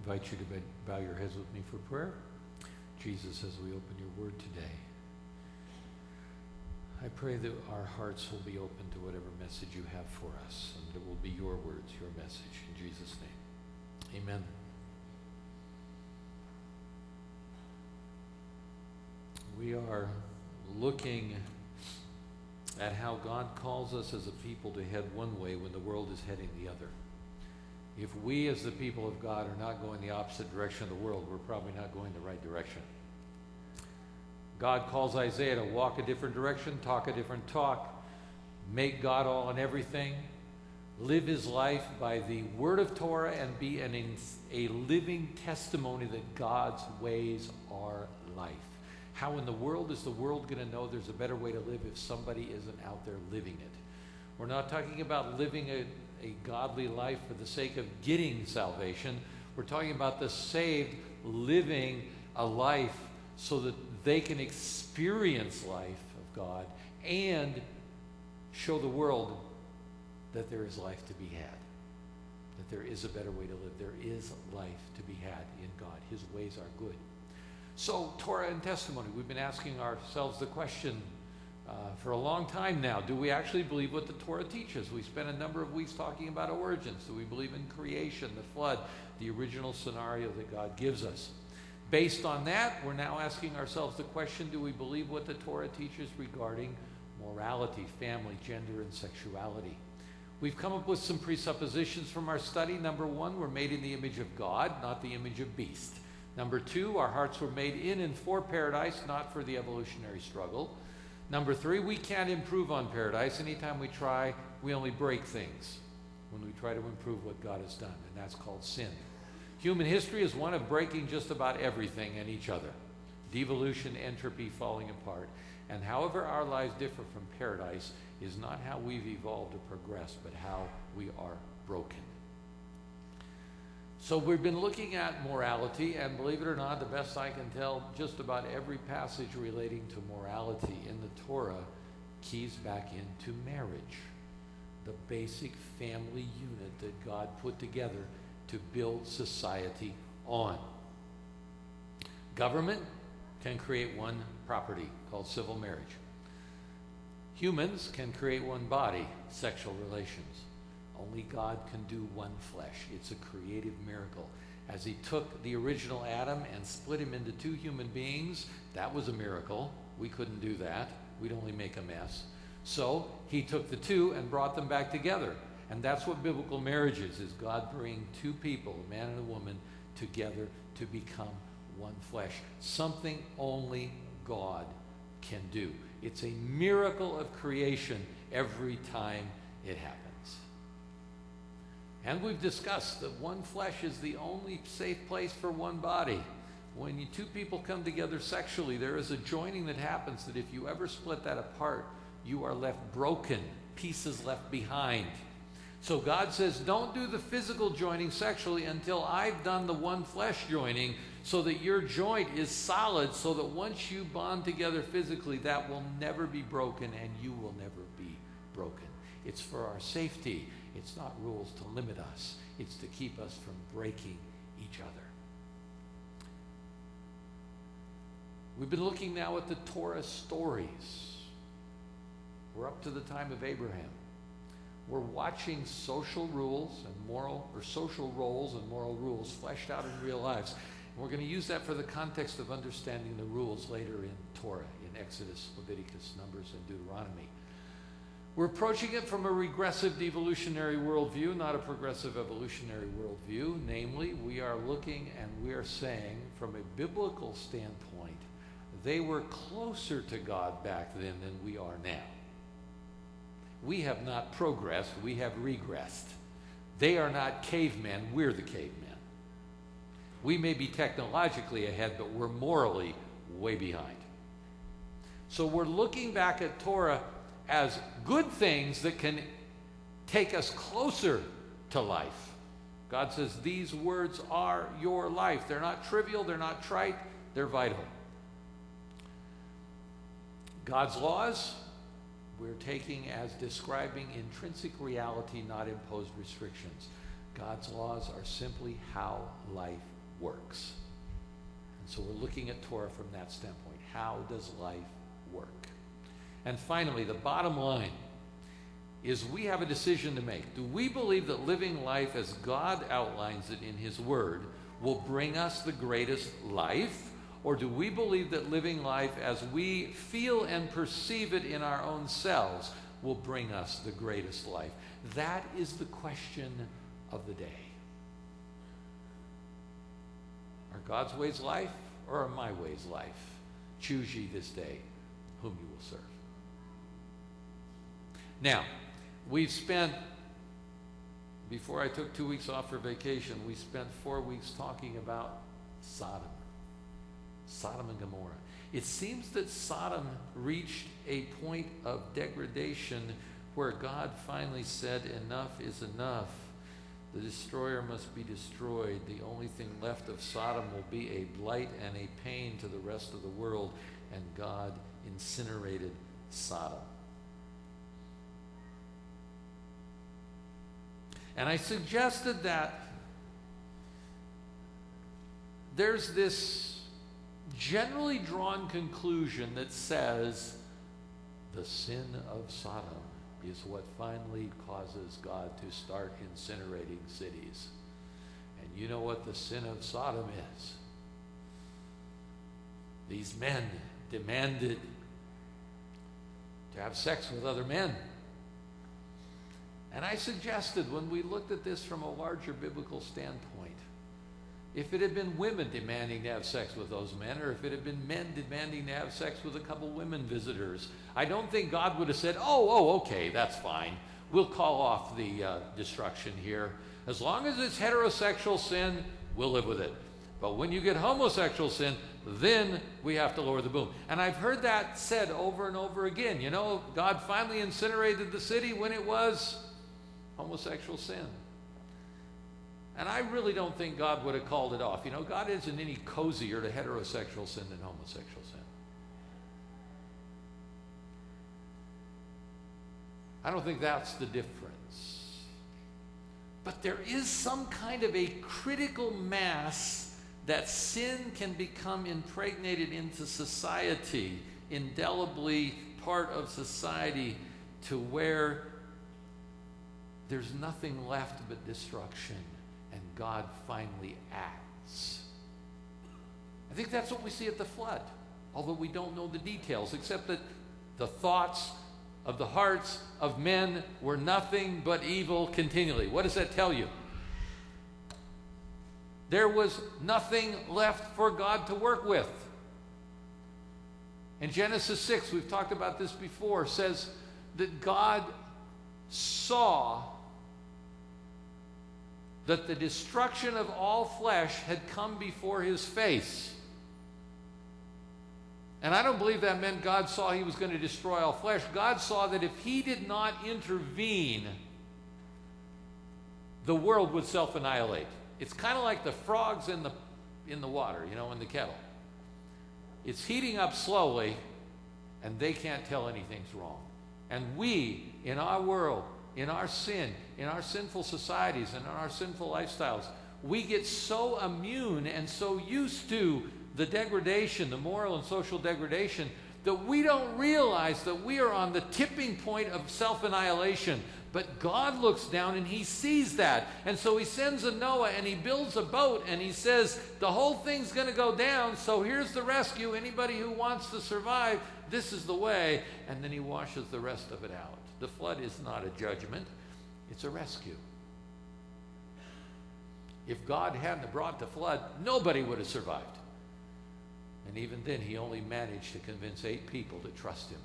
invite you to bow your heads with me for prayer. Jesus, as we open your word today, I pray that our hearts will be open to whatever message you have for us, and it will be your words, your message. In Jesus' name, amen. We are looking at how God calls us as a people to head one way when the world is heading the other. If we as the people of God are not going the opposite direction of the world, we're probably not going the right direction. God calls Isaiah to walk a different direction, talk a different talk, make God all and everything, live his life by the word of Torah, and be a living testimony that God's ways are life. How in the world is the world going to know there's a better way to live if somebody isn't out there living it? We're not talking about living a godly life for the sake of getting salvation. We're talking about the saved living a life so that they can experience life of God and show the world that there is life to be had, that there is a better way to live. There is life to be had in God. His ways are good. So, Torah and testimony. We've been asking ourselves the question for a long time now. Do we actually believe what the Torah teaches? We spent a number of weeks talking about origins. Do we believe in creation, the flood, the original scenario that God gives us? Based on that, we're now asking ourselves the question, do we believe what the Torah teaches regarding morality, family, gender, and sexuality? We've come up with some presuppositions from our study. Number one, we're made in the image of God, not the image of beast. Number two, our hearts were made in and for paradise, not for the evolutionary struggle. Number three, we can't improve on paradise. Anytime we try, we only break things when we try to improve what God has done, and that's called sin. Human history is one of breaking just about everything and each other. Devolution, entropy, falling apart. And however our lives differ from paradise is not how we've evolved or progressed, but how we are broken. So we've been looking at morality, and believe it or not, the best I can tell, just about every passage relating to morality in the Torah keys back into marriage, the basic family unit that God put together to build society on. Government can create one property called civil marriage. Humans can create one body, sexual relations. Only God can do one flesh. It's a creative miracle. As he took the original Adam and split him into two human beings, that was a miracle. We couldn't do that. We'd only make a mess. So he took the two and brought them back together. And that's what biblical marriage is God bringing two people, a man and a woman, together to become one flesh. Something only God can do. It's a miracle of creation every time it happens. And we've discussed that one flesh is the only safe place for one body. When two people come together sexually, there is a joining that happens that if you ever split that apart, you are left broken, pieces left behind. So God says, don't do the physical joining sexually until I've done the one flesh joining so that your joint is solid, so that once you bond together physically, that will never be broken and you will never be broken. It's for our safety. It's not rules to limit us. It's to keep us from breaking each other. We've been looking now at the Torah stories. We're up to the time of Abraham. We're watching social rules and social roles and moral rules fleshed out in real lives. And we're going to use that for the context of understanding the rules later in Torah, in Exodus, Leviticus, Numbers, and Deuteronomy. We're approaching it from a regressive devolutionary worldview, not a progressive evolutionary worldview. Namely, we are looking and we are saying, from a biblical standpoint, they were closer to God back then than we are now. We have not progressed, we have regressed. They are not cavemen, we're the cavemen. We may be technologically ahead, but we're morally way behind. So we're looking back at Torah as good things that can take us closer to life. God says these words are your life. They're not trivial, they're not trite, they're vital. God's laws, we're taking as describing intrinsic reality, not imposed restrictions. God's laws are simply how life works. And so we're looking at Torah from that standpoint. How does life work? And finally, the bottom line is we have a decision to make. Do we believe that living life as God outlines it in His Word will bring us the greatest life? Or do we believe that living life as we feel and perceive it in our own selves will bring us the greatest life? That is the question of the day. Are God's ways life, or are my ways life? Choose ye this day whom you will serve. Now, we've spent, before I took 2 weeks off for vacation, we spent 4 weeks talking about Sodom and Gomorrah. It seems that Sodom reached a point of degradation where God finally said, enough is enough. The destroyer must be destroyed. The only thing left of Sodom will be a blight and a pain to the rest of the world. And God incinerated Sodom. And I suggested that there's this generally drawn conclusion that says the sin of Sodom is what finally causes God to start incinerating cities. And you know what the sin of Sodom is? These men demanded to have sex with other men. And I suggested when we looked at this from a larger biblical standpoint, if it had been women demanding to have sex with those men, or if it had been men demanding to have sex with a couple women visitors, I don't think God would have said, okay, that's fine. We'll call off the destruction here. As long as it's heterosexual sin, we'll live with it. But when you get homosexual sin, then we have to lower the boom. And I've heard that said over and over again. You know, God finally incinerated the city when it was homosexual sin. And I really don't think God would have called it off. You know, God isn't any cozier to heterosexual sin than homosexual sin. I don't think that's the difference. But there is some kind of a critical mass that sin can become impregnated into society, indelibly part of society, to where there's nothing left but destruction. And God finally acts. I think that's what we see at the flood, although we don't know the details, except that the thoughts of the hearts of men were nothing but evil continually. What does that tell you? There was nothing left for God to work with. In Genesis 6, we've talked about this before, says that God saw that the destruction of all flesh had come before His face. And I don't believe that meant God saw He was going to destroy all flesh. God saw that if He did not intervene, the world would self-annihilate. It's kind of like the frogs in the water, you know, in the kettle. It's heating up slowly, and they can't tell anything's wrong. And we, in our world, in our sin, in our sinful societies, and in our sinful lifestyles, we get so immune and so used to the degradation, the moral and social degradation, that we don't realize that we are on the tipping point of self-annihilation. But God looks down and He sees that. And so He sends a Noah and He builds a boat and He says, the whole thing's going to go down, so here's the rescue. Anybody who wants to survive, this is the way. And then He washes the rest of it out. The flood is not a judgment, it's a rescue. If God hadn't brought the flood, nobody would have survived. And even then, He only managed to convince 8 people to trust Him,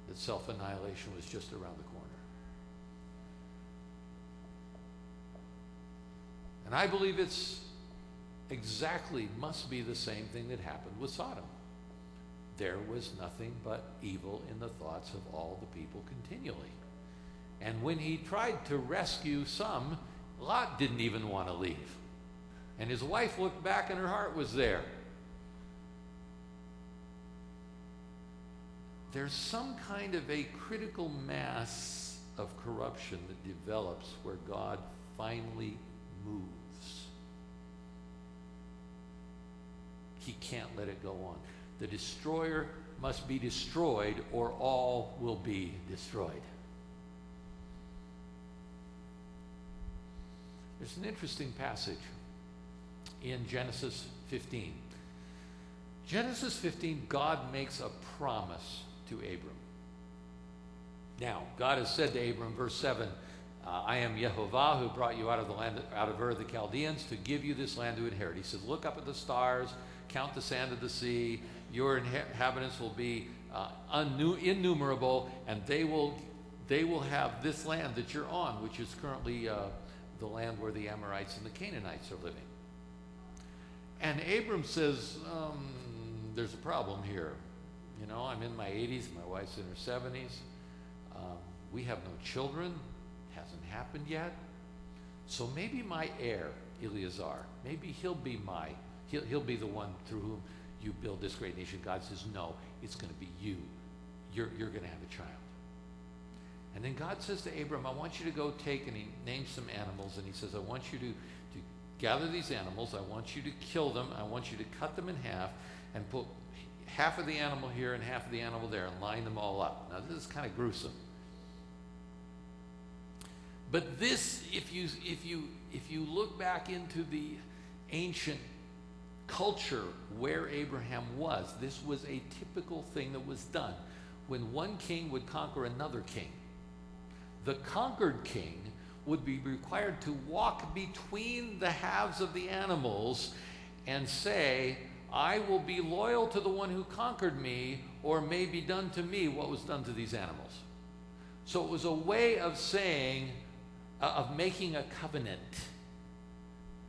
that self-annihilation was just around the corner. And I believe it's exactly, must be the same thing that happened with Sodom. There was nothing but evil in the thoughts of all the people continually. And when He tried to rescue some, Lot didn't even want to leave. And his wife looked back and her heart was there. There's some kind of a critical mass of corruption that develops where God finally moves. He can't let it go on. The destroyer must be destroyed, or all will be destroyed. There's an interesting passage in Genesis 15. Genesis 15, God makes a promise to Abram. Now, God has said to Abram, verse 7, I am Yehovah who brought you out of the land, out of Ur of the Chaldeans, to give you this land to inherit. He says, look up at the stars, count the sand of the sea. Your inhabitants will be innumerable, and they will have this land that you're on, which is currently the land where the Amorites and the Canaanites are living. And Abram says, there's a problem here. You know, I'm in my 80s, my wife's in her 70s. We have no children. Hasn't happened yet. So maybe my heir, Eleazar, maybe he'll be the one through whom you build this great nation. God says, no, it's going to be you. You're going to have a child. And then God says to Abram, I want you to go take, and he names some animals, and he says, I want you to gather these animals. I want you to kill them. I want you to cut them in half and put half of the animal here and half of the animal there and line them all up. Now, this is kind of gruesome. But this, if you look back into the ancient culture where Abraham was, this was a typical thing that was done. When one king would conquer another king, the conquered king would be required to walk between the halves of the animals and say, I will be loyal to the one who conquered me, or may be done to me what was done to these animals. So it was a way of saying, of making a covenant.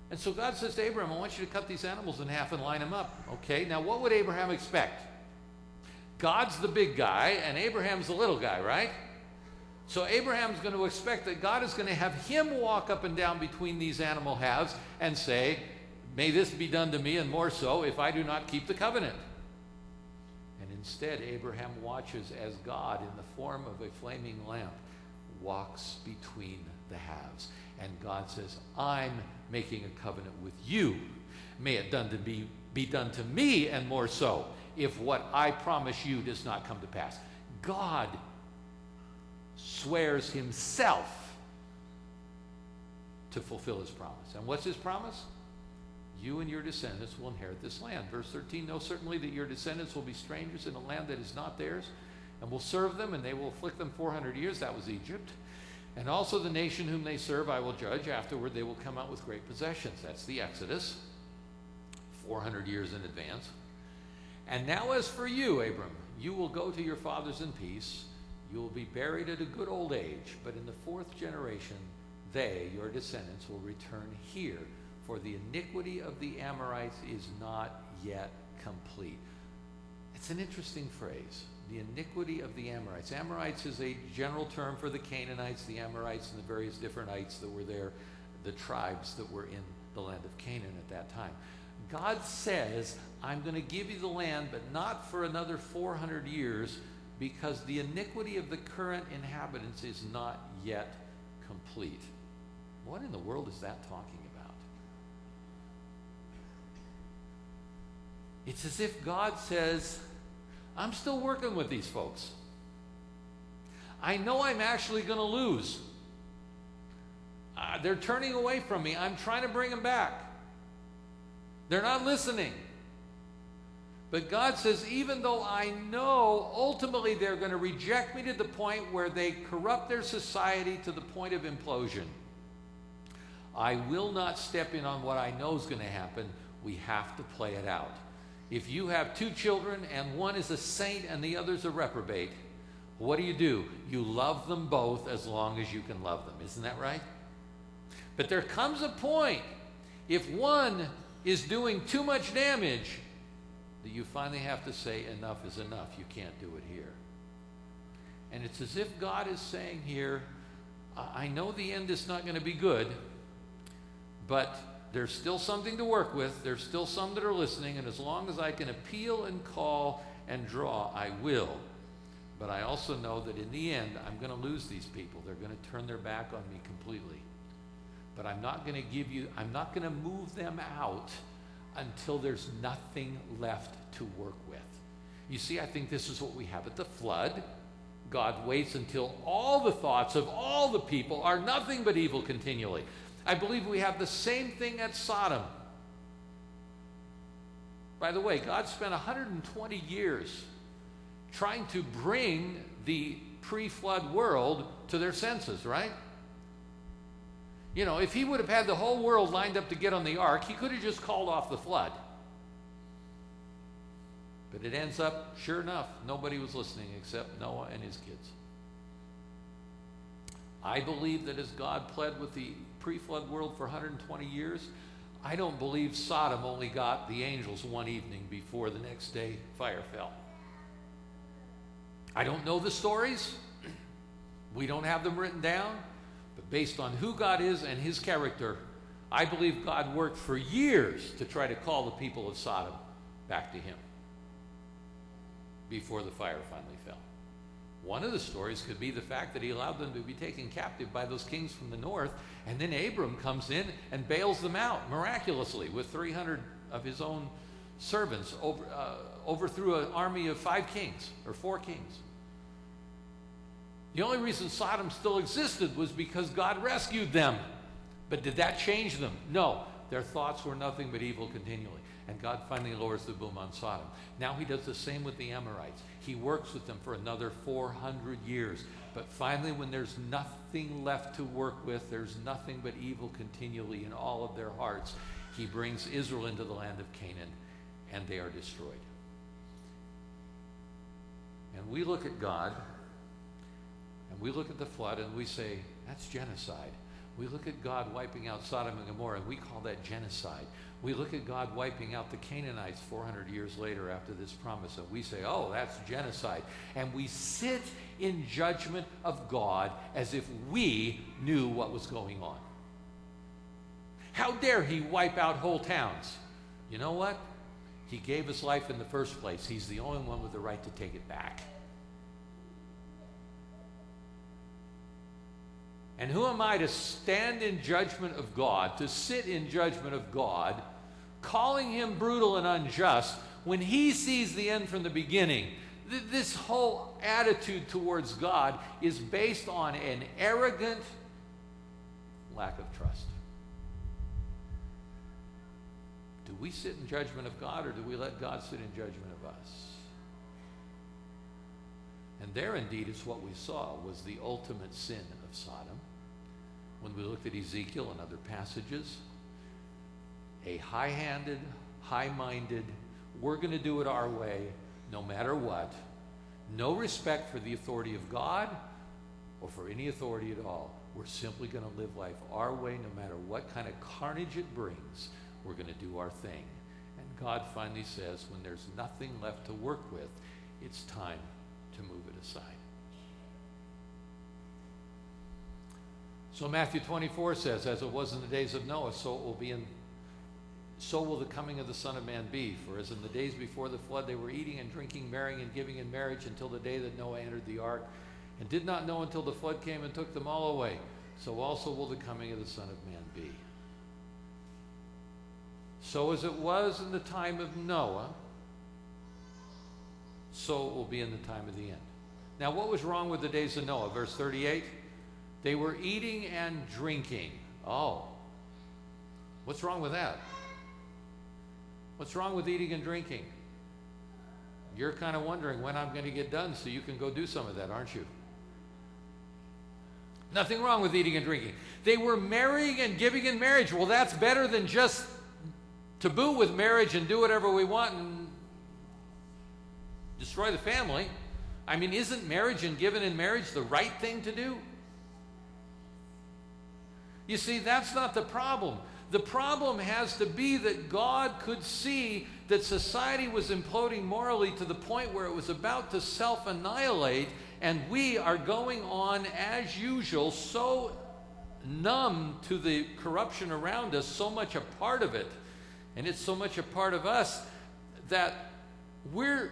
And so God says to Abraham, I want you to cut these animals in half and line them up. Okay, now what would Abraham expect? God's the big guy and Abraham's the little guy, right? So Abraham's going to expect that God is going to have him walk up and down between these animal halves and say, may this be done to me, and more so if I do not keep the covenant. And instead, Abraham watches as God, in the form of a flaming lamp, walks between the halves. And God says, I'm making a covenant with you. May it be done to me, and more so, if what I promise you does not come to pass. God swears himself to fulfill his promise. And what's his promise? You and your descendants will inherit this land. Verse 13, know certainly that your descendants will be strangers in a land that is not theirs, and will serve them, and they will afflict them 400 years. That was Egypt. And also the nation whom they serve I will judge. Afterward they will come out with great possessions. That's the Exodus, 400 years in advance. And now as for you, Abram, you will go to your fathers in peace. You will be buried at a good old age. But in the fourth generation, they, your descendants, will return here. For the iniquity of the Amorites is not yet complete. It's an interesting phrase. The iniquity of the Amorites. Amorites is a general term for the Canaanites, the Amorites, and the various different ites that were there, the tribes that were in the land of Canaan at that time. God says, I'm going to give you the land, but not for another 400 years, because the iniquity of the current inhabitants is not yet complete. What in the world is that talking about? It's as if God says, I'm still working with these folks. I know I'm actually going to lose. They're turning away from me. I'm trying to bring them back. They're not listening. But God says, even though I know ultimately they're going to reject me to the point where they corrupt their society to the point of implosion, I will not step in on what I know is going to happen. We have to play it out. If you have two children and one is a saint and the other's a reprobate, what do? You love them both as long as you can love them. Isn't that right? But there comes a point, if one is doing too much damage, that you finally have to say enough is enough. You can't do it here. And it's as if God is saying here, I know the end is not going to be good, but there's still something to work with. There's still some that are listening, and as long as I can appeal and call and draw, I will. But I also know that in the end, I'm going to lose these people. They're going to turn their back on me completely. But I'm not going to move them out until there's nothing left to work with. You see, I think this is what we have at the flood. God waits until all the thoughts of all the people are nothing but evil continually. I believe we have the same thing at Sodom. By the way, God spent 120 years trying to bring the pre-flood world to their senses, right? You know, if he would have had the whole world lined up to get on the ark, he could have just called off the flood. But it ends up, sure enough, nobody was listening except Noah and his kids. I believe that as God pled with the pre-flood world for 120 years, I don't believe Sodom only got the angels one evening before the next day fire fell. I don't know the stories. We don't have them written down. But based on who God is and his character, I believe God worked for years to try to call the people of Sodom back to him before the fire finally fell. One of the stories could be the fact that he allowed them to be taken captive by those kings from the north, and then Abram comes in and bails them out miraculously with 300 of his own servants, overthrew an army of 5 kings or 4 kings. The only reason Sodom still existed was because God rescued them. But did that change them? No. Their thoughts were nothing but evil continually. And God finally lowers the boom on Sodom. Now he does the same with the Amorites. He works with them for another 400 years. But finally, when there's nothing left to work with, there's nothing but evil continually in all of their hearts, he brings Israel into the land of Canaan, and they are destroyed. And we look at God, and we look at the flood, and we say, that's genocide. We look at God wiping out Sodom and Gomorrah, and we call that genocide. We look at God wiping out the Canaanites 400 years later after this promise, and we say, oh, that's genocide. And we sit in judgment of God as if we knew what was going on. How dare he wipe out whole towns? You know what? He gave us life in the first place. He's the only one with the right to take it back. And who am I to stand in judgment of God, to sit in judgment of God, calling him brutal and unjust when he sees the end from the beginning? This whole attitude towards God is based on an arrogant lack of trust. Do we sit in judgment of God, or do we let God sit in judgment of us? And there indeed is what we saw was the ultimate sin of Sodom. When we looked at Ezekiel and other passages, a high-handed, high-minded, we're going to do it our way no matter what, no respect for the authority of God or for any authority at all. We're simply going to live life our way no matter what kind of carnage it brings. We're going to do our thing. And God finally says, when there's nothing left to work with, it's time to move it aside. So Matthew 24 says, as it was in the days of Noah, so will the coming of the Son of Man be. For as in the days before the flood, they were eating and drinking, marrying and giving in marriage until the day that Noah entered the ark, and did not know until the flood came and took them all away. So also will the coming of the Son of Man be. So as it was in the time of Noah, so it will be in the time of the end. Now, what was wrong with the days of Noah? Verse 38, they were eating and drinking. Oh, what's wrong with that? What's wrong with eating and drinking? You're kind of wondering when I'm going to get done so you can go do some of that, aren't you? Nothing wrong with eating and drinking. They were marrying and giving in marriage. Well, that's better than just taboo with marriage and do whatever we want and destroy the family. I mean, isn't marriage and giving in marriage the right thing to do? You see, that's not the problem. The problem has to be that God could see that society was imploding morally to the point where it was about to self-annihilate, and we are going on as usual, so numb to the corruption around us, so much a part of it, and it's so much a part of us that we're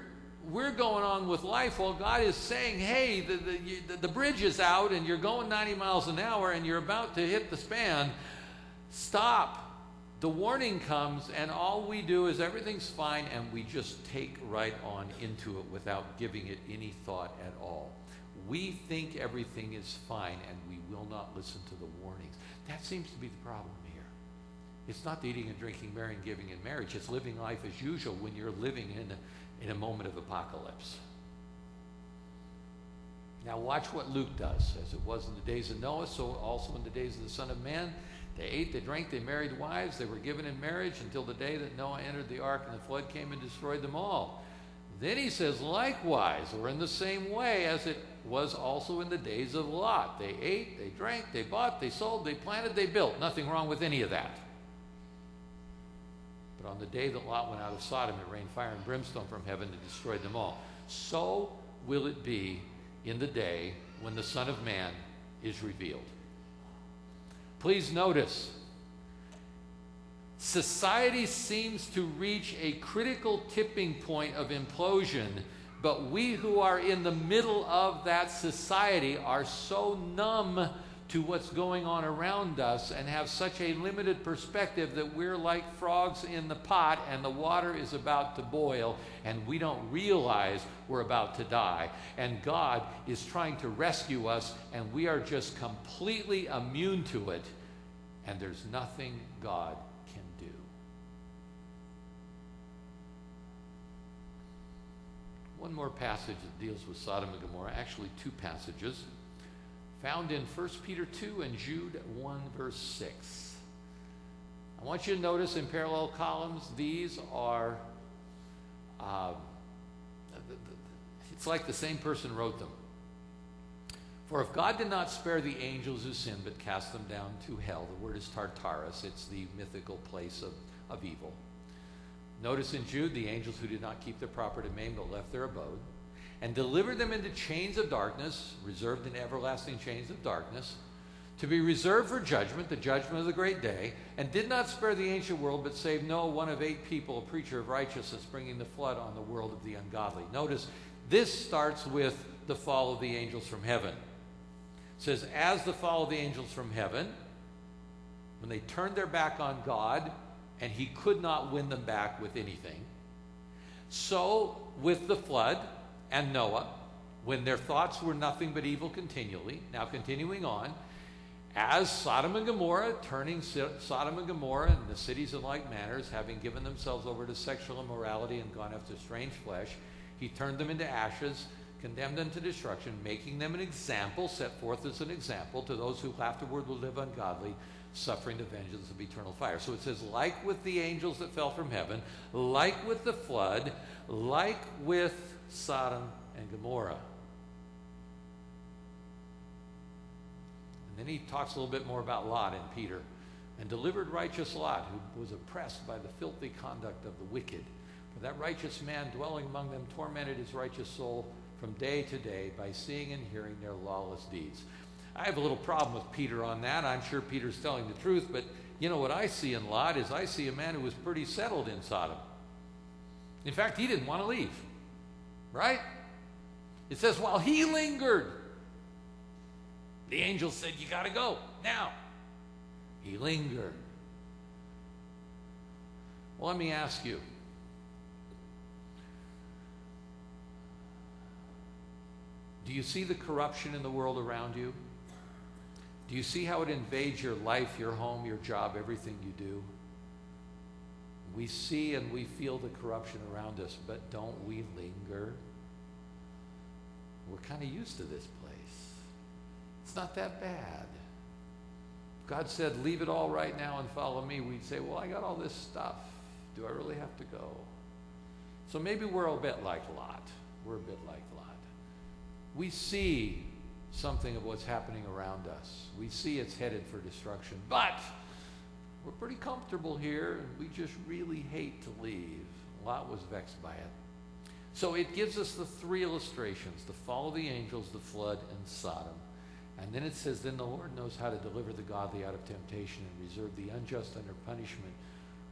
going on with life while God is saying, hey, the bridge is out and you're going 90 miles an hour and you're about to hit the span. Stop. The warning comes, and all we do is everything's fine, and we just take right on into it without giving it any thought at all. We think everything is fine, and we will not listen to the warnings. That seems to be the problem here. It's not the eating and drinking, marrying, giving in marriage. It's living life as usual when you're living in a moment of apocalypse. Now watch what Luke does. As it was in the days of Noah, so also in the days of the Son of Man. They ate, they drank, they married wives, they were given in marriage until the day that Noah entered the ark and the flood came and destroyed them all. Then he says, likewise, or in the same way as it was also in the days of Lot. They ate, they drank, they bought, they sold, they planted, they built. Nothing wrong with any of that. But on the day that Lot went out of Sodom, it rained fire and brimstone from heaven and destroyed them all. So will it be in the day when the Son of Man is revealed. Please notice, society seems to reach a critical tipping point of implosion, but we who are in the middle of that society are so numb to what's going on around us and have such a limited perspective that we're like frogs in the pot and the water is about to boil and we don't realize we're about to die. And God is trying to rescue us and we are just completely immune to it, and there's nothing God can do. One more passage that deals with Sodom and Gomorrah, actually two passages, found in 1 Peter 2 and Jude 1 verse 6. I want you to notice in parallel columns, these are, it's like the same person wrote them. For if God did not spare the angels who sinned, but cast them down to hell, the word is Tartarus, it's the mythical place of evil. Notice in Jude, the angels who did not keep their proper domain, but left their abode, and delivered them into chains of darkness, reserved in everlasting chains of darkness, to be reserved for judgment, the judgment of the great day, and did not spare the ancient world, but saved Noah, one of 8 people, a preacher of righteousness, bringing the flood on the world of the ungodly. Notice, this starts with the fall of the angels from heaven. It says, as the fall of the angels from heaven, when they turned their back on God, and he could not win them back with anything, so with the flood, and Noah, when their thoughts were nothing but evil continually. Now continuing on, as Sodom and Gomorrah, turning Sodom and Gomorrah and the cities in like manners, having given themselves over to sexual immorality and gone after strange flesh, he turned them into ashes, condemned them to destruction, making them an example, set forth as an example to those who afterward will live ungodly, suffering the vengeance of eternal fire. So it says, like with the angels that fell from heaven, like with the flood, like with Sodom and Gomorrah. And then he talks a little bit more about Lot in Peter. And delivered righteous Lot, who was oppressed by the filthy conduct of the wicked. For that righteous man dwelling among them tormented his righteous soul from day to day by seeing and hearing their lawless deeds. I have a little problem with Peter on that. I'm sure Peter's telling the truth, but you know what I see in Lot is I see a man who was pretty settled in Sodom. In fact, he didn't want to leave. Right? It says, while he lingered, the angel said, you got to go now. He lingered. Well, let me ask you. Do you see the corruption in the world around you? Do you see how it invades your life, your home, your job, everything you do? We see and we feel the corruption around us, but don't we linger? We're kind of used to this place. It's not that bad. If God said, leave it all right now and follow me, we'd say, well, I got all this stuff. Do I really have to go? So maybe we're a bit like Lot. We're a bit like Lot. We see something of what's happening around us. We see it's headed for destruction, but we're pretty comfortable here, and we just really hate to leave. Lot was vexed by it. So it gives us the 3 illustrations, the fall of the angels, the flood, and Sodom. And then it says, then the Lord knows how to deliver the godly out of temptation and reserve the unjust under punishment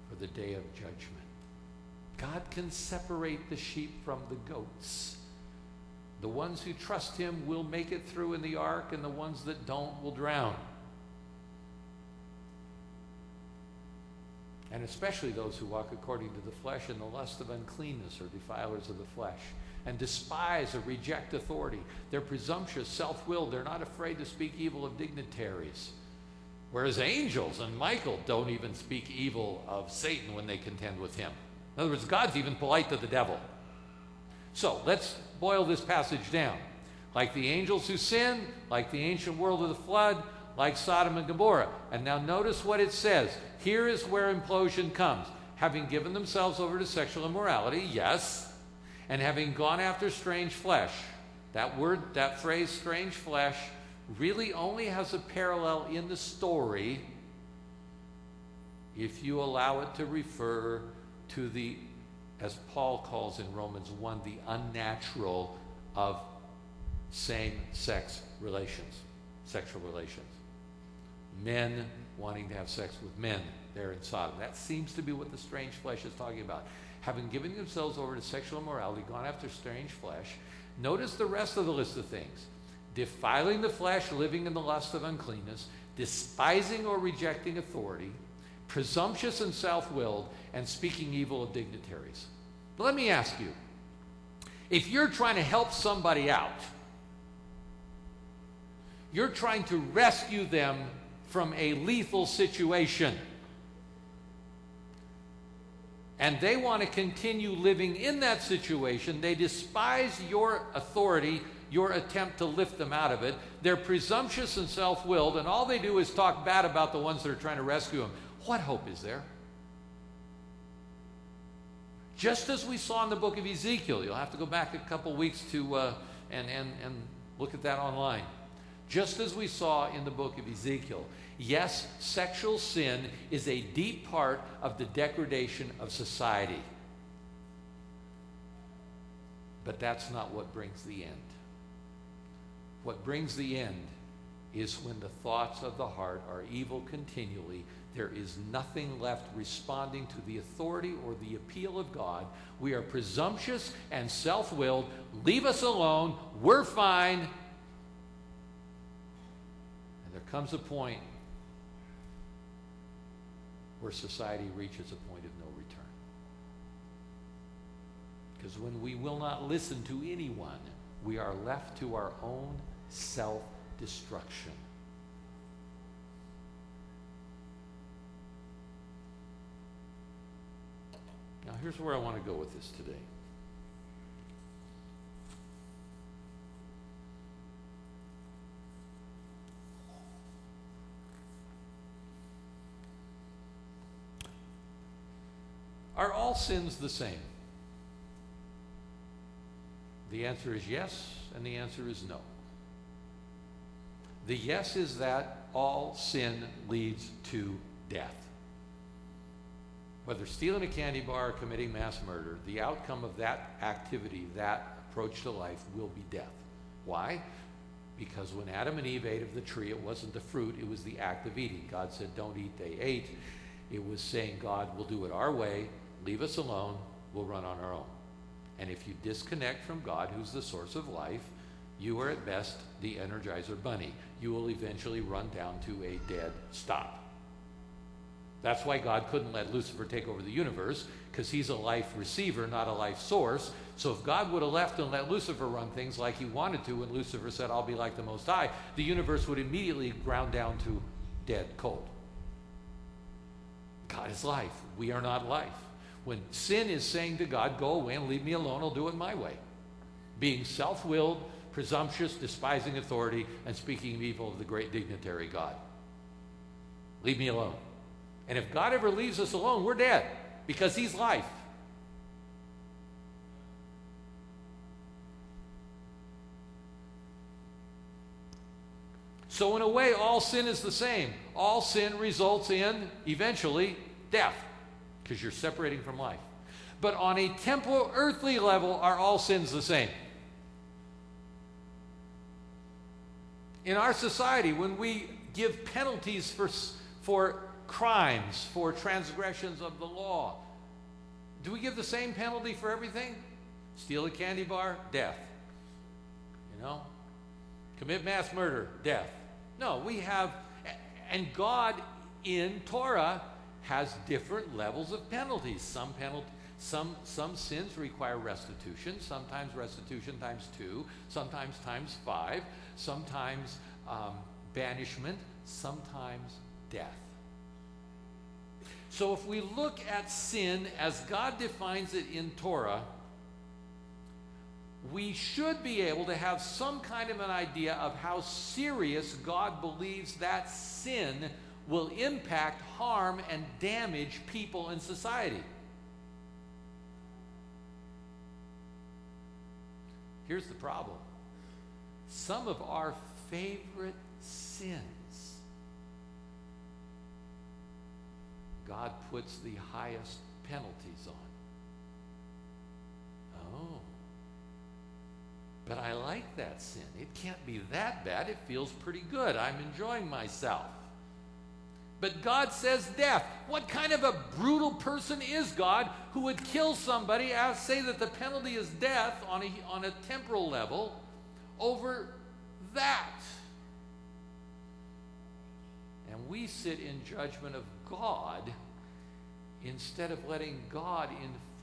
for the day of judgment. God can separate the sheep from the goats. The ones who trust him will make it through in the ark, and the ones that don't will drown. and especially those who walk according to the flesh in the lust of uncleanness, or defilers of the flesh, and despise or reject authority. They're presumptuous, self-willed. They're not afraid to speak evil of dignitaries. Whereas angels and Michael don't even speak evil of Satan when they contend with him. In other words, God's even polite to the devil. So let's boil this passage down. Like the angels who sinned, like the ancient world of the flood, like Sodom and Gomorrah. And now notice what it says. Here is where implosion comes. Having given themselves over to sexual immorality, yes, and having gone after strange flesh. That phrase, strange flesh, really only has a parallel in the story if you allow it to refer to the, as Paul calls in Romans 1, the unnatural of same-sex relations, sexual relations. Men wanting to have sex with men there in Sodom. That seems to be what the strange flesh is talking about. Having given themselves over to sexual immorality, gone after strange flesh. Notice the rest of the list of things. Defiling the flesh, living in the lust of uncleanness, despising or rejecting authority, presumptuous and self-willed, and speaking evil of dignitaries. But let me ask you, if you're trying to help somebody out, you're trying to rescue them from a lethal situation, and they want to continue living in that situation, they despise your authority, your attempt to lift them out of it. They're presumptuous and self-willed, and all they do is talk bad about the ones that are trying to rescue them. What hope is there? Just as we saw in the book of Ezekiel, you'll have to go back a couple weeks to and look at that online. Just as we saw in the book of Ezekiel, yes, sexual sin is a deep part of the degradation of society. But that's not what brings the end. What brings the end is when the thoughts of the heart are evil continually. There is nothing left responding to the authority or the appeal of God. We are presumptuous and self-willed. Leave us alone. We're fine. And there comes a point where society reaches a point of no return. Because when we will not listen to anyone, we are left to our own self-destruction. Now, here's where I want to go with this today. Are all sins the same? The answer is yes, and the answer is no. The yes is that all sin leads to death. Whether stealing a candy bar or committing mass murder, the outcome of that activity, that approach to life, will be death. Why? Because when Adam and Eve ate of the tree, it wasn't the fruit, it was the act of eating. God said, don't eat, they ate. It was saying, God, will do it our way, leave us alone, we'll run on our own. And if you disconnect from God, who's the source of life, you are at best the Energizer Bunny. You will eventually run down to a dead stop. That's why God couldn't let Lucifer take over the universe, because he's a life receiver, not a life source. So if God would have left and let Lucifer run things like he wanted to, when Lucifer said, I'll be like the Most High, the universe would immediately ground down to dead cold. God is life. We are not life. When sin is saying to God, go away and leave me alone, I'll do it my way. Being self-willed, presumptuous, despising authority, and speaking evil of the great dignitary God. Leave me alone. And if God ever leaves us alone, we're dead, because he's life. So in a way, all sin is the same. All sin results in, eventually, death, because you're separating from life. But on a temporal, earthly level, are all sins the same? In our society, when we give penalties for crimes, for transgressions of the law, do we give the same penalty for everything? Steal a candy bar, death. You know? Commit mass murder, death. No, we have, and God in Torah has different levels of penalties. Some sins require restitution, sometimes restitution times 2, sometimes times 5, sometimes banishment, sometimes death. So if we look at sin as God defines it in Torah, we should be able to have some kind of an idea of how serious God believes that sin will impact, harm, and damage people and society. Here's the problem. Some of our favorite sins, God puts the highest penalties on. Oh. But I like that sin. It can't be that bad. It feels pretty good. I'm enjoying myself. But God says death. What kind of a brutal person is God who would kill somebody, say that the penalty is death on a temporal level over that? And we sit in judgment of God instead of letting God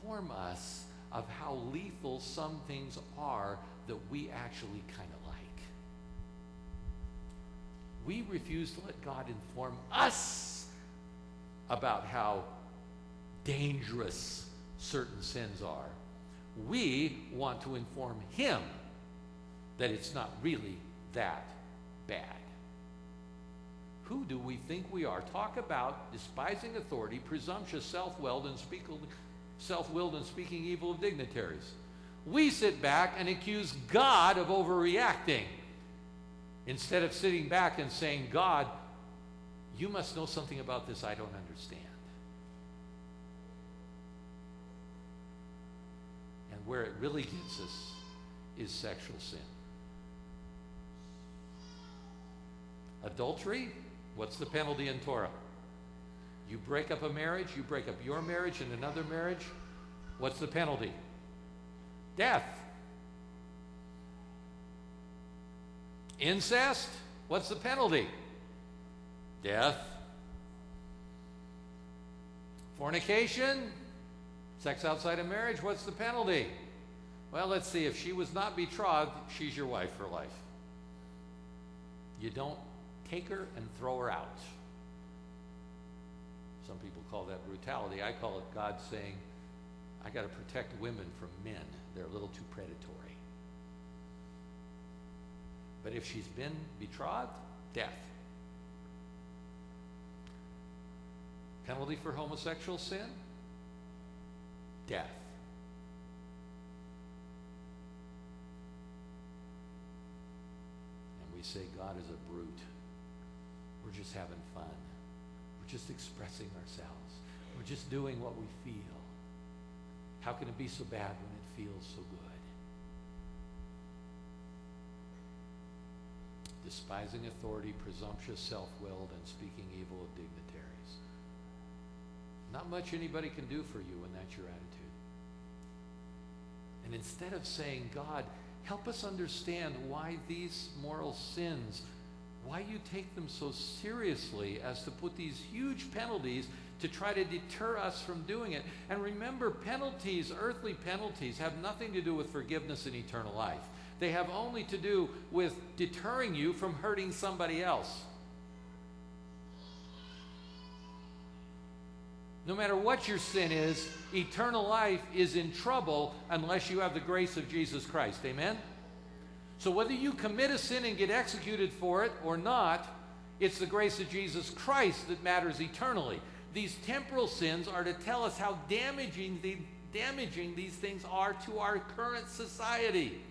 inform us of how lethal some things are that we actually kind of like. We refuse to let God inform us about how dangerous certain sins are. We want to inform Him that it's not really that bad. Who do we think we are? Talk about despising authority, presumptuous, self-willed, and speaking evil of dignitaries. We sit back and accuse God of overreacting instead of sitting back and saying, God, you must know something about this I don't understand. And where it really gets us is sexual sin. Adultery, what's the penalty in Torah? You break up a marriage, you break up your marriage and another marriage, what's the penalty? Death. Incest, what's the penalty? Death. Fornication, sex outside of marriage, what's the penalty? Well, let's see, if she was not betrothed, she's your wife for life. You don't take her and throw her out. Some people call that brutality. I call it God saying, I got to protect women from men. They're a little too predatory. But if she's been betrothed, death. Penalty for homosexual sin? Death. And we say God is a brute. We're just having fun. We're just expressing ourselves. We're just doing what we feel. How can it be so bad when it feels so good? Despising authority, presumptuous, self-willed, and speaking evil of dignitaries. Not much anybody can do for you when that's your attitude. And instead of saying, God, help us understand why these moral sins, why you take them so seriously as to put these huge penalties to try to deter us from doing it. And remember, penalties, earthly penalties, have nothing to do with forgiveness and eternal life. They have only to do with deterring you from hurting somebody else. No matter what your sin is, eternal life is in trouble unless you have the grace of Jesus Christ. Amen? So whether you commit a sin and get executed for it or not, it's the grace of Jesus Christ that matters eternally. These temporal sins are to tell us how damaging these things are to our current society.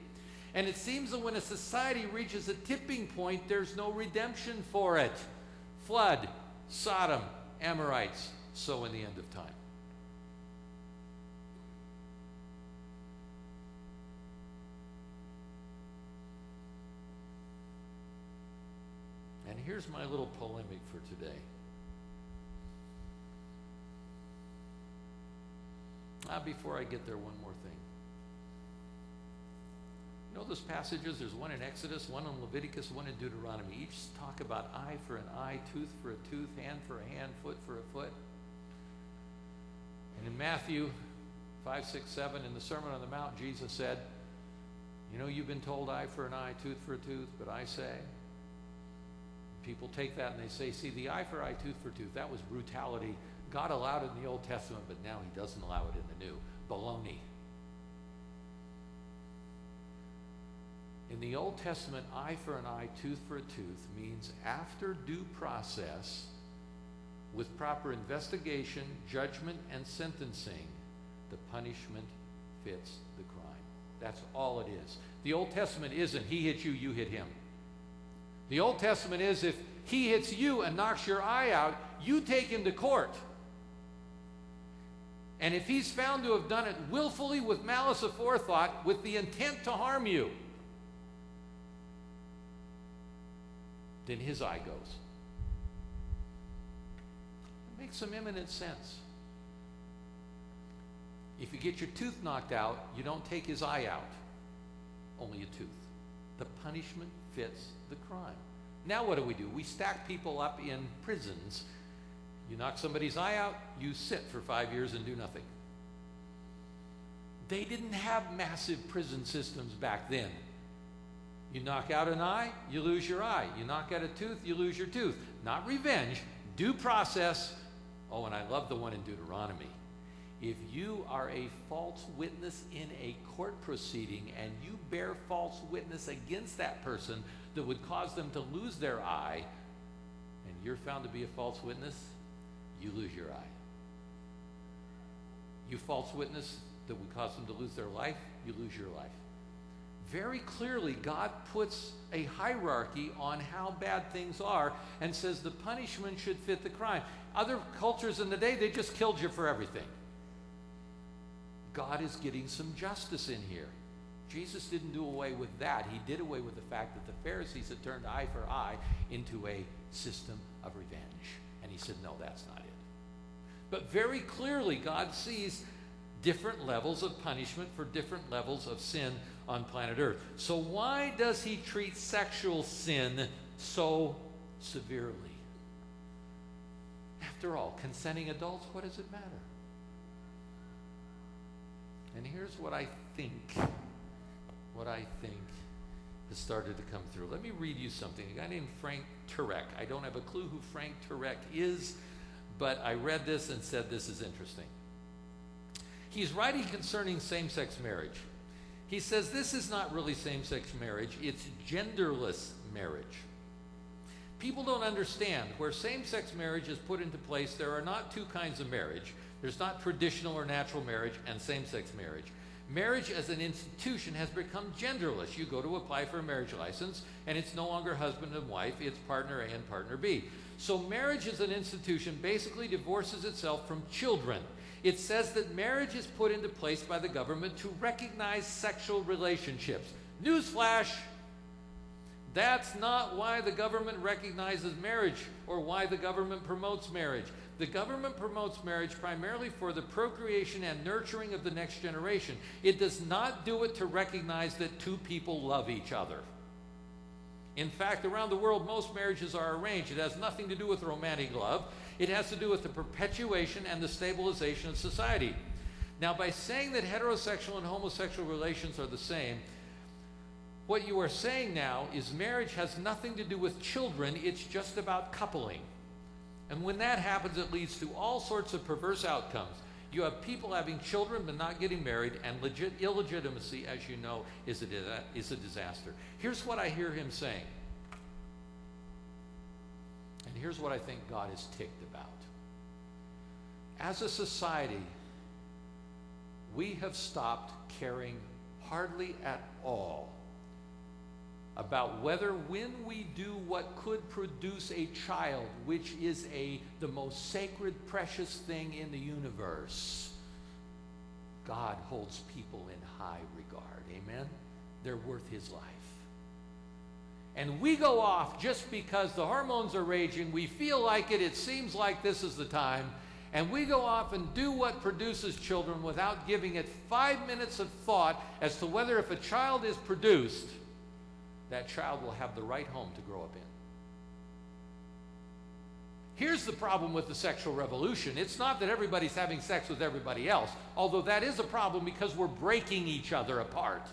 And it seems that when a society reaches a tipping point, there's no redemption for it. Flood, Sodom, Amorites, so in the end of time. And here's my little polemic for today. Before I get there, one more thing. You know those passages? There's one in Exodus, one in Leviticus, one in Deuteronomy. Each talk about eye for an eye, tooth for a tooth, hand for a hand, foot for a foot. And in Matthew 5, 6, 7, in the Sermon on the Mount, Jesus said, you know, you've been told eye for an eye, tooth for a tooth, but I say. People take that and they say, see, the eye for eye, tooth for tooth, that was brutality. God allowed it in the Old Testament, but now he doesn't allow it in the New. Baloney. In the Old Testament, eye for an eye, tooth for a tooth means after due process, with proper investigation, judgment, and sentencing, the punishment fits the crime. That's all it is. The Old Testament isn't he hit you, you hit him. The Old Testament is if he hits you and knocks your eye out, you take him to court. And if he's found to have done it willfully with malice aforethought, with the intent to harm you, then his eye goes. It makes some eminent sense. If you get your tooth knocked out, you don't take his eye out, only a tooth. The punishment fits the crime. Now what do? We stack people up in prisons. You knock somebody's eye out, you sit for 5 years and do nothing. They didn't have massive prison systems back then. You knock out an eye, you lose your eye. You knock out a tooth, you lose your tooth. Not revenge, due process. Oh, and I love the one in Deuteronomy. If you are a false witness in a court proceeding and you bear false witness against that person that would cause them to lose their eye, and you're found to be a false witness, you lose your eye. You false witness that would cause them to lose their life, you lose your life. Very clearly, God puts a hierarchy on how bad things are and says the punishment should fit the crime. Other cultures in the day, they just killed you for everything. God is getting some justice in here. Jesus didn't do away with that. He did away with the fact that the Pharisees had turned eye for eye into a system of revenge. And he said, no, that's not it. But very clearly, God sees different levels of punishment for different levels of sin on planet Earth. So why does he treat sexual sin so severely? After all, consenting adults, what does it matter? And here's what I think has started to come through. Let me read you something. A guy named Frank Turek. I don't have a clue who Frank Turek is, but I read this and said this is interesting. He's writing concerning same-sex marriage. He says this is not really same-sex marriage, it's genderless marriage. People don't understand where same-sex marriage is put into place. There are not two kinds of marriage. There's not traditional or natural marriage and same-sex marriage. Marriage as an institution has become genderless. You go to apply for a marriage license, and it's no longer husband and wife, it's partner A and partner B. So marriage as an institution basically divorces itself from children. It says that marriage is put into place by the government to recognize sexual relationships. Newsflash! That's not why the government recognizes marriage or why the government promotes marriage. The government promotes marriage primarily for the procreation and nurturing of the next generation. It does not do it to recognize that two people love each other. In fact, around the world, most marriages are arranged. It has nothing to do with romantic love. It has to do with the perpetuation and the stabilization of society. Now, by saying that heterosexual and homosexual relations are the same, what you are saying now is marriage has nothing to do with children. It's just about coupling. And when that happens, it leads to all sorts of perverse outcomes. You have people having children but not getting married, and illegitimacy, as you know, is a disaster. Here's what I hear him saying. And here's what I think God is ticked about. As a society, we have stopped caring hardly at all about whether when we do what could produce a child, which is the most sacred, precious thing in the universe, God holds people in high regard. Amen? They're worth his life. And we go off just because the hormones are raging, we feel like it, it seems like this is the time, and we go off and do what produces children without giving it 5 minutes of thought as to whether if a child is produced, that child will have the right home to grow up Here's the problem with the sexual revolution. It's not that everybody's having sex with everybody else, although that is a problem because we're breaking each other apart.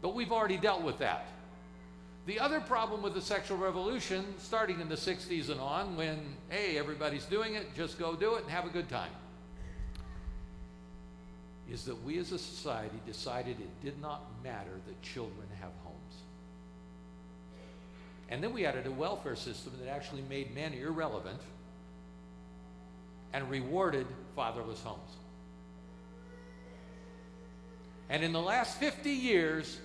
But we've already dealt with that. The other problem with the sexual revolution, starting in the 60s and on, when, hey, everybody's doing it, just go do it and have a good time, is that we as a society decided it did not matter that children have homes. And then we added a welfare system that actually made men irrelevant and rewarded fatherless homes. And in the last 50 years,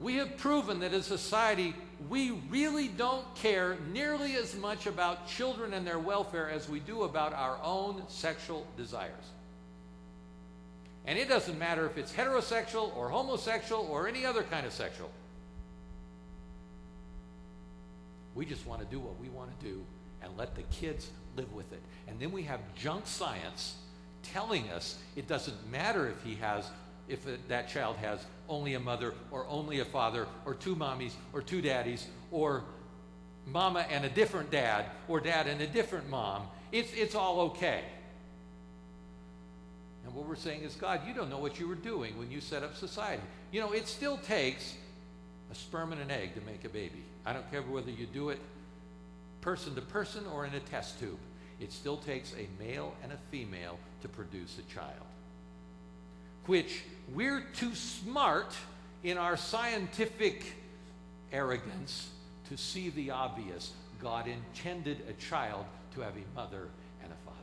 we have proven that as a society, we really don't care nearly as much about children and their welfare as we do about our own sexual desires. And it doesn't matter if it's heterosexual or homosexual or any other kind of sexual. We just want to do what we want to do and let the kids live with it. And then we have junk science telling us it doesn't matter if that child has only a mother or only a father or two mommies or two daddies or mama and a different dad or dad and a different mom. It's all okay. And what we're saying is, God, you don't know what you were doing when you set up society. You know, it still takes a sperm and an egg to make a baby. I don't care whether you do it person to person or in a test tube. It still takes a male and a female to produce a child, which we're too smart in our scientific arrogance to see the obvious. God intended a child to have a mother and a father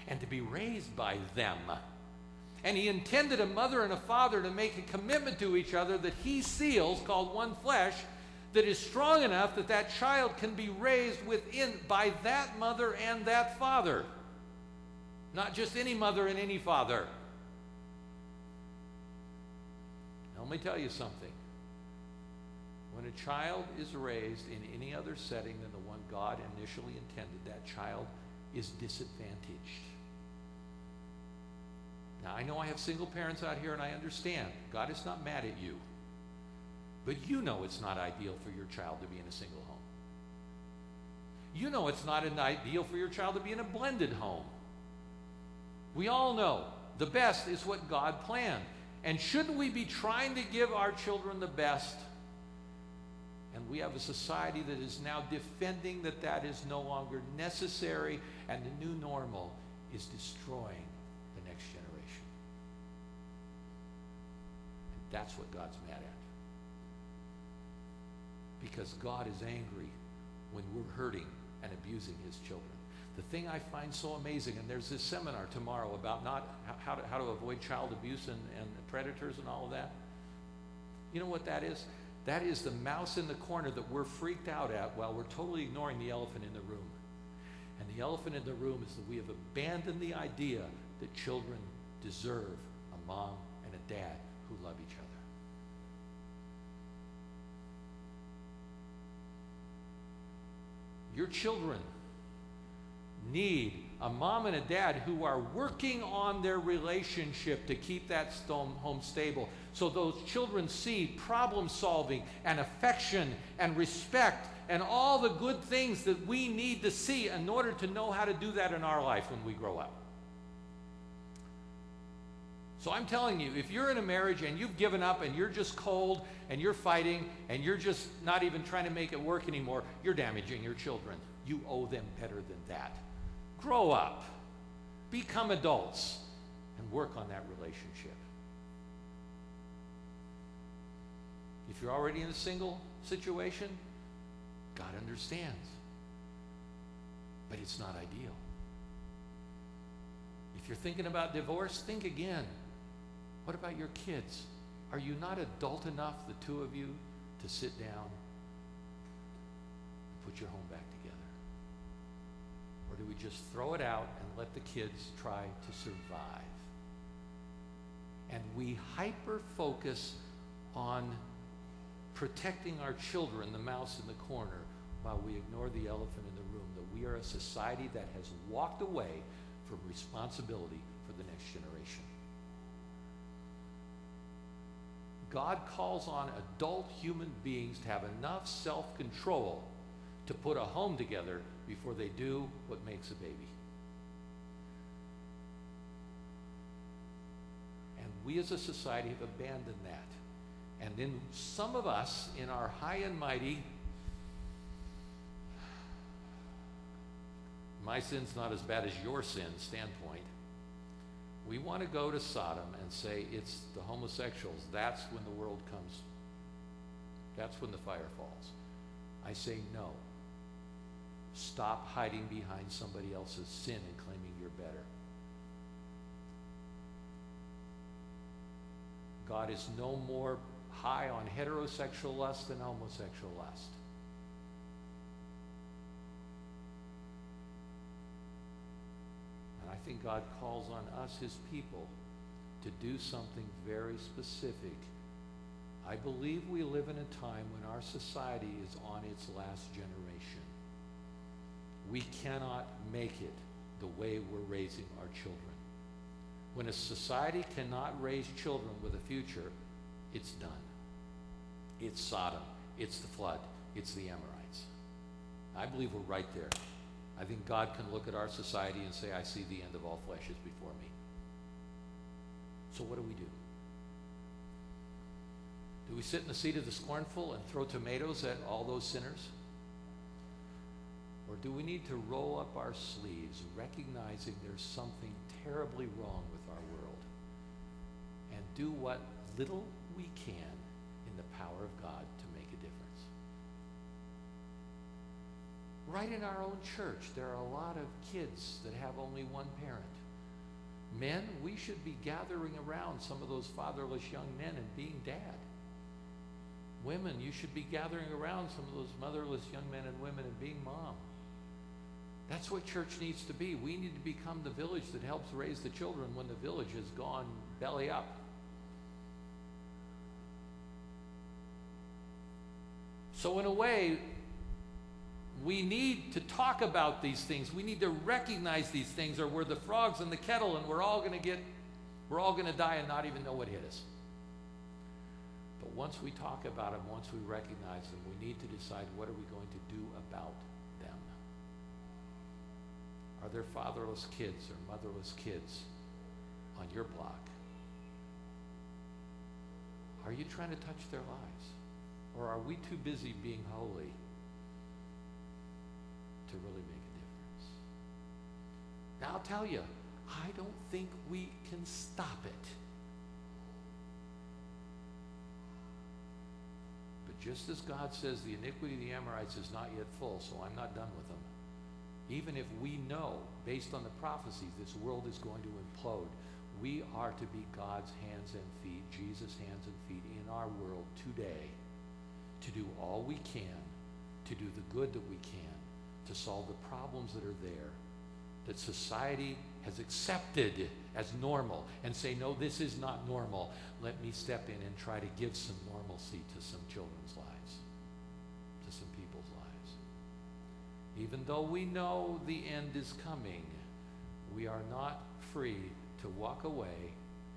and to be raised by them. And he intended a mother and a father to make a commitment to each other that he seals, called one flesh, that is strong enough that that child can be raised by that mother and that father. Not just any mother and any father. Now, let me tell you something. When a child is raised in any other setting than the one God initially intended, that child is disadvantaged. Now, I know I have single parents out here, and I understand. God is not mad at you. But you know it's not ideal for your child to be in a single home. You know it's not ideal for your child to be in a blended home. We all know the best is what God planned. And shouldn't we be trying to give our children the best? And we have a society that is now defending that is no longer necessary, and the new normal is destroying the next generation. And that's what God's mad at. Because God is angry when we're hurting and abusing his children. The thing I find so amazing, and there's this seminar tomorrow about how to avoid child abuse and predators and all of that. You know what that is? That is the mouse in the corner that we're freaked out at while we're totally ignoring the elephant in the room. And the elephant in the room is that we have abandoned the idea that children deserve a mom and a dad who love each other. Your children need a mom and a dad who are working on their relationship to keep that home stable, so those children see problem solving and affection and respect and all the good things that we need to see in order to know how to do that in our life when we grow up. So I'm telling you, if you're in a marriage and you've given up and you're just cold and you're fighting and you're just not even trying to make it work anymore, you're damaging your children. You owe them better than that. Grow up, become adults, and work on that relationship. If you're already in a single situation, God understands. But it's not ideal. If you're thinking about divorce, think again. What about your kids? Are you not adult enough, the two of you, to sit down and put your home back together? Or do we just throw it out and let the kids try to survive? And we hyper-focus on protecting our children, the mouse in the corner, while we ignore the elephant in the room, that we are a society that has walked away from responsibility for the next generation. God calls on adult human beings to have enough self-control to put a home together before they do what makes a baby. And we as a society have abandoned that. And then some of us, in our high and mighty, my sin's not as bad as your sin standpoint, we want to go to Sodom and say it's the homosexuals. That's when the world comes. That's when the fire falls. I say no. Stop hiding behind somebody else's sin and claiming you're better. God is no more high on heterosexual lust than homosexual lust. And I think God calls on us, his people, to do something very specific. I believe we live in a time when our society is on its last generation. We cannot make it the way we're raising our children. When a society cannot raise children with a future, it's done. It's Sodom. It's the flood. It's the Amorites. I believe we're right there. I think God can look at our society and say, I see the end of all flesh is before me. So what do we do? Do we sit in the seat of the scornful and throw tomatoes at all those sinners? Or do we need to roll up our sleeves, recognizing there's something terribly wrong with our world, and do what little we can in the power of God to make a difference? Right in our own church, there are a lot of kids that have only one parent. Men, we should be gathering around some of those fatherless young men and being dad. Women, you should be gathering around some of those motherless young men and women and being mom. That's what church needs to be. We need to become the village that helps raise the children when the village has gone belly up. So in a way, we need to talk about these things. We need to recognize these things, or we're the frogs in the kettle and we're all going to die and not even know what hit us. But once we talk about them, once we recognize them, we need to decide, what are we going to do about them? Are there fatherless kids or motherless kids on your block? Are you trying to touch their lives? Or are we too busy being holy to really make a difference? Now I'll tell you, I don't think we can stop it. But just as God says the iniquity of the Amorites is not yet full, so I'm not done with them. Even if we know, based on the prophecies, this world is going to implode, we are to be God's hands and feet, Jesus' hands and feet in our world today, to do all we can, to do the good that we can, to solve the problems that are there, that society has accepted as normal, and say, no, this is not normal. Let me step in and try to give some normalcy to some children's lives, to some people's lives. Even though we know the end is coming, we are not free to walk away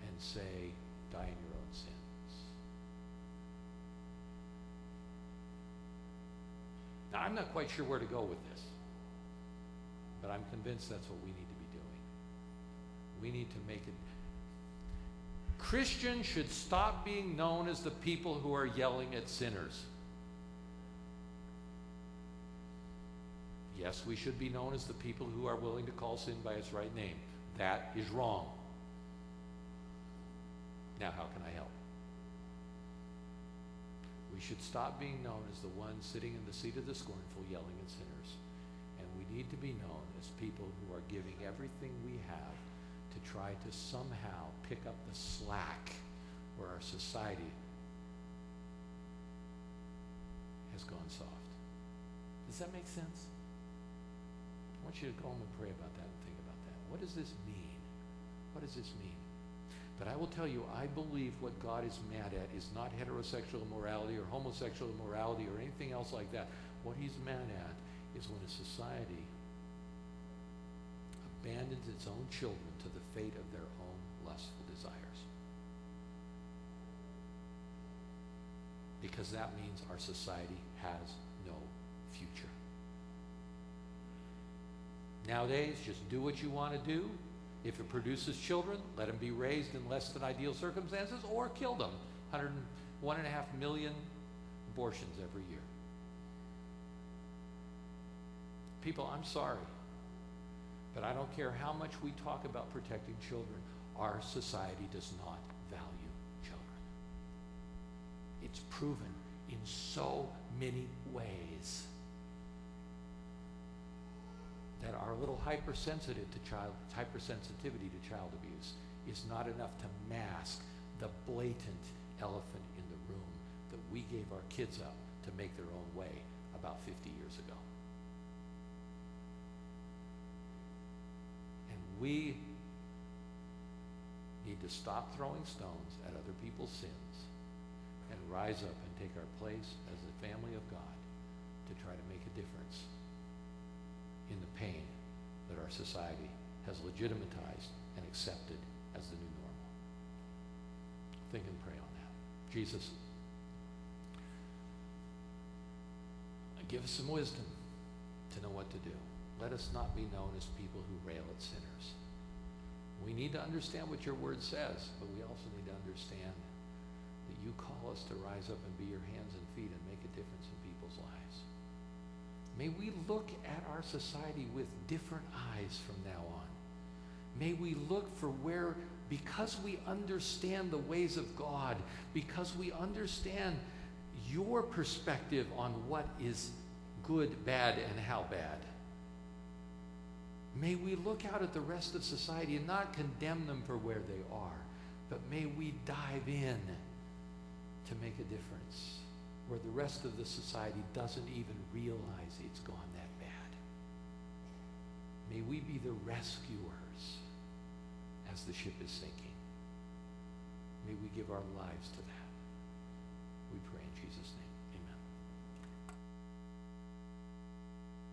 and say, die in your own sins. Now, I'm not quite sure where to go with this, but I'm convinced that's what we need to be doing. We need to make it. Christians should stop being known as the people who are yelling at sinners. Yes, we should be known as the people who are willing to call sin by its right name. That is wrong. Now, how can I help? We should stop being known as the ones sitting in the seat of the scornful yelling at sinners. And we need to be known as people who are giving everything we have to try to somehow pick up the slack where our society has gone soft. Does that make sense? I want you to go home and pray about that and think about that. What does this mean? What does this mean? But I will tell you, I believe what God is mad at is not heterosexual immorality or homosexual immorality or anything else like that. What he's mad at is when a society abandons its own children to the fate of their own lustful desires. Because that means our society has no future. Nowadays, just do what you want to do. If it produces children, let them be raised in less than ideal circumstances or kill them. 1.5 million abortions every year. People, I'm sorry, but I don't care how much we talk about protecting children. Our society does not value children. It's proven in so many ways that our little hypersensitivity to child abuse is not enough to mask the blatant elephant in the room that we gave our kids up to make their own way about 50 years ago. And we need to stop throwing stones at other people's sins and rise up and take our place as the family of God to try to make a difference in the pain that our society has legitimatized and accepted as the new normal. Think and pray on that. Jesus, give us some wisdom to know what to do. Let us not be known as people who rail at sinners. We need to understand what your word says, but we also need to understand that you call us to rise up and be your hands and feet and make a difference in people's lives. May we look at our society with different eyes from now on. May we look for where, because we understand the ways of God, because we understand your perspective on what is good, bad, and how bad. May we look out at the rest of society and not condemn them for where they are, but may we dive in to make a difference where the rest of the society doesn't even realize it's gone that bad. May we be the rescuers as the ship is sinking. May we give our lives to that. We pray in Jesus' name.